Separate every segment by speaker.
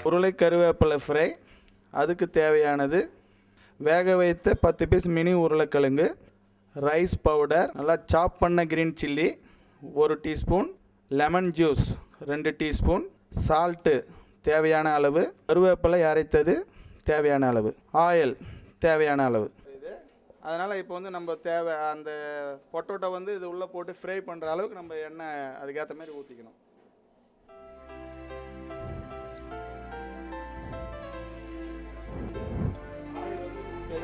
Speaker 1: உருளை கருவேப்பிலை ஃப்ரை, அதுக்கு தேவையானது வேக வைத்த 10 பீஸ் மினி உருளைக்கிழங்கு, ரைஸ் பவுடர், நல்லா சாப் பண்ண green chilli 1 teaspoon, lemon juice 2 teaspoon, salt தேவையான அளவு, கருவேப்பிலை அரைத்தது தேவையான அளவு, ஆயில் தேவையான அளவு. அதனால் இப்போ வந்து நம்ம தேவை அந்த பொட்டோட்டோ வந்து இது உள்ளே போட்டு ஃப்ரை பண்ணுற அளவுக்கு நம்ம எண்ணெய் அதுக்கேற்ற மாதிரி ஊற்றிக்கணும்.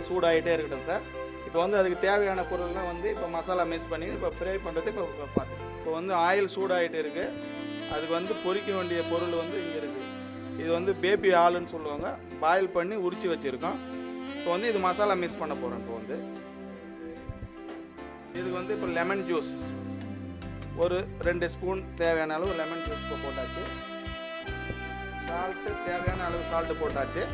Speaker 1: சூடாகிட்டே இருக்கட்டும் சார். இப்போ வந்து அதுக்கு தேவையான பொருள்லாம் வந்து இப்போ மசாலா மிக்ஸ் பண்ணி இப்போ ஃப்ரை பண்ணுறது இப்போ வந்து ஆயில் சூடாகிட்டு இருக்குது. அதுக்கு வந்து பொரிக்க வேண்டிய பொருள் வந்து இங்கே இருக்குது. இது வந்து பேபி ஆலுன்னு சொல்லுவாங்க. பாயில் பண்ணி உரித்து வச்சுருக்கோம். இப்போ வந்து இது மசாலா மிக்ஸ் பண்ண போகிறோம். இப்போ வந்து இதுக்கு வந்து இப்போ லெமன் ஜூஸ் ஒரு 2 ஸ்பூன் தேவையான அளவு லெமன் ஜூஸ் இப்போ போட்டாச்சு. சால்ட்டு தேவையான அளவு சால்ட்டு போட்டாச்சு.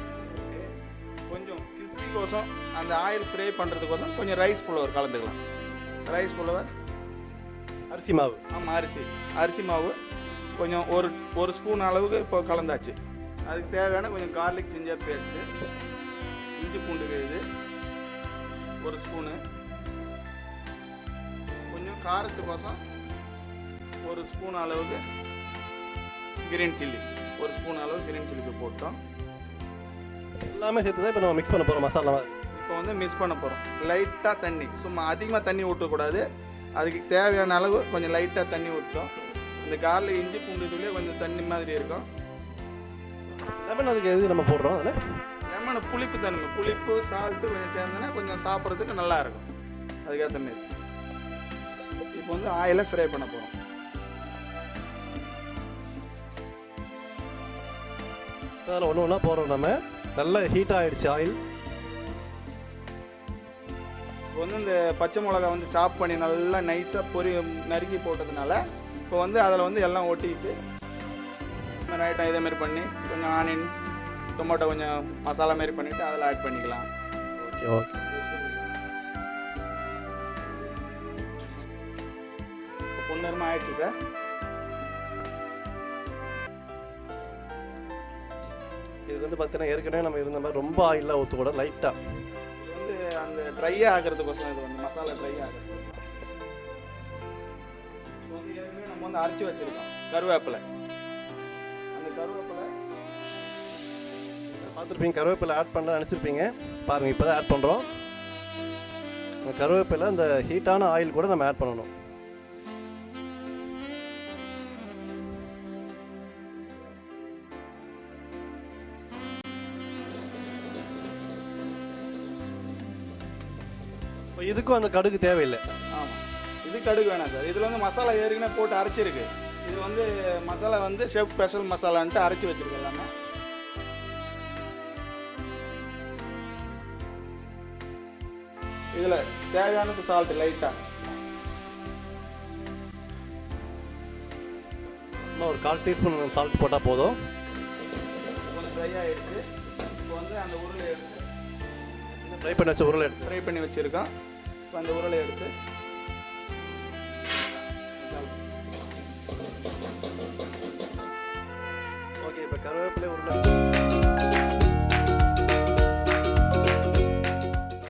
Speaker 1: கொஞ்சம் கிறிஸ்பிக்கோசம் அந்த ஆயில் ஃப்ரை பண்ணுறதுக்கோசம் கொஞ்சம் ரைஸ் புலவர் கலந்துக்கலாம். ரைஸ் புலவர்
Speaker 2: அரிசி மாவு.
Speaker 1: ஆமாம், அரிசி மாவு கொஞ்சம் ஒரு ஸ்பூன் அளவுக்கு இப்போ கலந்தாச்சு. அதுக்கு தேவையான கொஞ்சம் கார்லிக் ஜிஞ்சர் பேஸ்ட்டு, இஞ்சி பூண்டு விழுது 1 ஸ்பூனு, கொஞ்சம் காரத்துக்கோசம் 1 ஸ்பூன் அளவுக்கு கிரீன் சில்லி, 1 ஸ்பூன் அளவு கிரீன் சில்லி போட்டோம்.
Speaker 2: எல்லாமே சேர்த்து தான் இப்போ நம்ம மிக்ஸ் பண்ண போகிறோம் மசாலா.
Speaker 1: இப்போ வந்து மிக்ஸ் பண்ண போகிறோம். லைட்டாக தண்ணி, சும்மா அதிகமாக தண்ணி ஊற்றக்கூடாது. அதுக்கு தேவையான அளவு கொஞ்சம் லைட்டாக தண்ணி ஊற்றோம். இந்த கார்லிக் இஞ்சி பூண்டு தூளே கொஞ்சம் தண்ணி மாதிரி இருக்கும்.
Speaker 2: லெமன் அதுக்கு எது நம்ம போடுறோம் அதில்?
Speaker 1: லெமன் புளிப்பு தன்மை, புளிப்பு சால்ட்டு கொஞ்சம் சேர்ந்தோன்னா கொஞ்சம் சாப்பிட்றதுக்கு நல்லா இருக்கும். அதுக்கேற்ற மாரி இப்போ வந்து ஆயிலை ஃப்ரை பண்ண போகிறோம்.
Speaker 2: அதில் ஒன்று ஒன்றா போடுறோம். நம்ம நல்லா ஹீட் ஆகிடுச்சு ஆயில்.
Speaker 1: இப்போ வந்து இந்த பச்சை மிளகா வந்து சாப் பண்ணி நல்லா நைஸாக நறுக்கி போட்டதுனால இப்போ வந்து அதில் வந்து எல்லாம் ஒட்டிக்கிட்டு ரைட்டாக இதேமாரி பண்ணி கொஞ்சம் ஆனியன் டொமேட்டோ கொஞ்சம் மசாலா மாரி பண்ணிவிட்டு அதில் ஆட் பண்ணிக்கலாம்.
Speaker 2: Okay okay.
Speaker 1: இப்போ பொன்னிறமாக ஆயிடுச்சு சார்.
Speaker 2: இது வந்து பார்த்தீங்கன்னா ஏற்கனவே நம்ம இருந்த மாதிரி ரொம்ப ஆயிலாக ஊற்றக்கூட லைட்டாக.
Speaker 1: இது வந்து அந்த ட்ரை ஆகிறதுக்கோசம், இது வந்து மசாலா ட்ரை ஆகிறது. இப்போ வந்து ஏற்கனவே நம்ம வந்து அரைச்சி வச்சுருக்கோம் கருவேப்பிலை. அந்த கருவேப்பிலை
Speaker 2: பார்த்துருப்பீங்க, கருவேப்பிலை ஆட் பண்ண நினச்சிருப்பீங்க. பாருங்கள், இப்போ தான் ஆட் பண்ணுறோம். அந்த கருவேப்பிலை அந்த ஹீட்டான ஆயில் கூட நம்ம ஆட் பண்ணணும். இப்போ இதுக்கும் அந்த கடுகு தேவையில்லை.
Speaker 1: ஆமாம், இது கடுகு வேணாம் சார். இதில் வந்து மசாலா ஏற்கனவே போட்டு அரைச்சிருக்கு. இது வந்து மசாலா வந்து ஷெஃப் ஸ்பெஷல் மசாலான்ட்டு அரைச்சி வச்சுருக்கு எல்லாமே. இதில் தேவையானது சால்ட்டு லைட்டாக
Speaker 2: இன்னும் ஒரு 1/4 டீஸ்பூன் சால்ட் போட்டால் போதும்.
Speaker 1: கொஞ்சம் ட்ரை ஆகிடுச்சு. இப்போ வந்து அந்த உருளை எடுத்து
Speaker 2: ஃப்ரை பண்ணி வச்ச உருளை எடுத்து
Speaker 1: ஃப்ரை பண்ணி வச்சுருக்கோம். இப்போ அந்த உருளை எடுத்து
Speaker 2: ஓகே. இப்போ கருவேப்பிலை உருளை